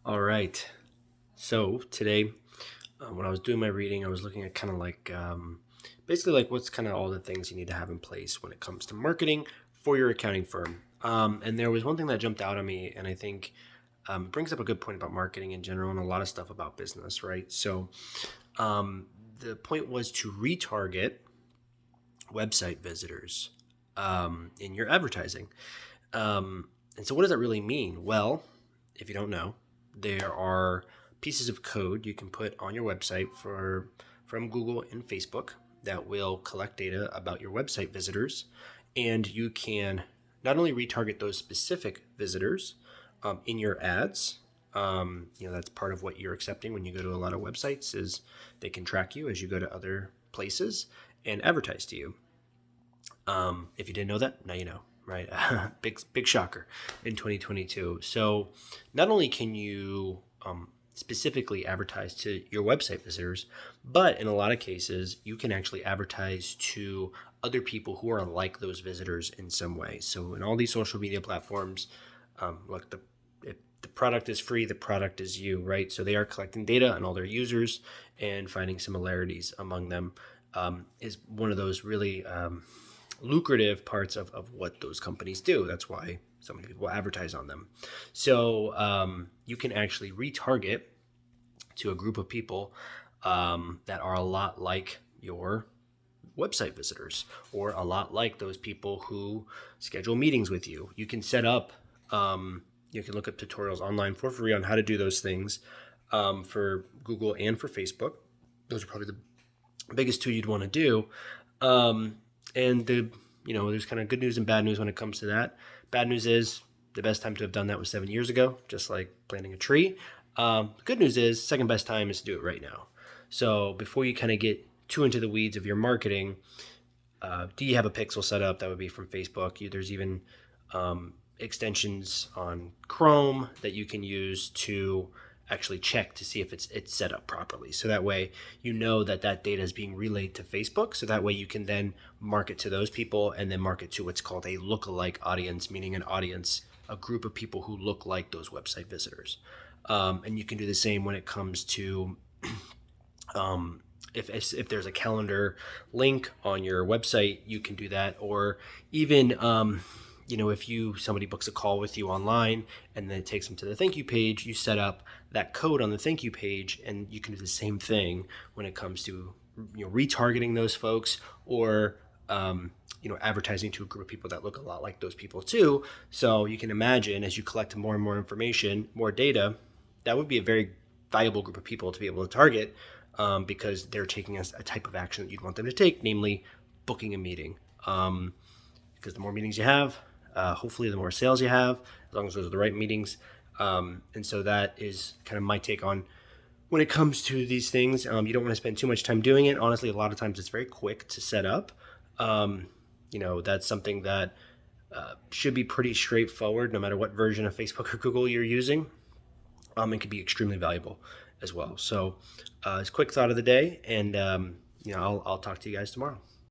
All right. So today, when I was doing my reading, I was looking at basically like what's kind of all the things you need to have in place when it comes to marketing for your accounting firm. And there was one thing that jumped out at me, and I think it brings up a good point about marketing in general and a lot of stuff about business, right? So um, the point was to retarget website visitors in your advertising. And so, what does that really mean? Well, if you don't know, there are pieces of code you can put on your website from Google and Facebook that will collect data about your website visitors, and you can not only retarget those specific visitors in your ads. That's part of what you're accepting when you go to a lot of websites is they can track you as you go to other places and advertise to you. If you didn't know that, now you know, right? Big shocker in 2022. So not only can you specifically advertise to your website visitors, but in a lot of cases, you can actually advertise to other people who are like those visitors in some way. So in all these social media platforms, look, if the product is free, the product is you, right? So they are collecting data on all their users and finding similarities among them is one of those really lucrative parts of what those companies do. That's why so many people advertise on them. So you can actually retarget to a group of people that are a lot like your website visitors or a lot like those people who schedule meetings with you. You can set up, you can look up tutorials online for free on how to do those things for Google and for Facebook. Those are probably the biggest two you'd want to do. And there's kind of good news and bad news when it comes to that. Bad news is the best time to have done that was 7 years ago, just like planting a tree. Good news is second best time is to do it right now. So before you kind of get too into the weeds of your marketing, do you have a pixel set up? That would be from Facebook. There's even extensions on Chrome that you can use to actually check to see if it's set up properly. So that way you know that data is being relayed to Facebook. So that way you can then market to those people and then market to what's called a lookalike audience, meaning an audience, a group of people who look like those website visitors. And you can do the same when it comes to if there's a calendar link on your website, you can do that. Or even if somebody books a call with you online and then it takes them to the thank you page, you set up that code on the thank you page, and you can do the same thing when it comes to retargeting those folks or advertising to a group of people that look a lot like those people too. So you can imagine as you collect more and more information, more data, that would be a very valuable group of people to be able to target because they're taking a type of action that you'd want them to take, namely booking a meeting. Because the more meetings you have, hopefully the more sales you have, as long as those are the right meetings. And so that is kind of my take on when it comes to these things. You don't want to spend too much time doing it. Honestly, a lot of times it's very quick to set up. That's something that should be pretty straightforward no matter what version of Facebook or Google you're using. It can be extremely valuable as well. So it's a quick thought of the day, and I'll talk to you guys tomorrow.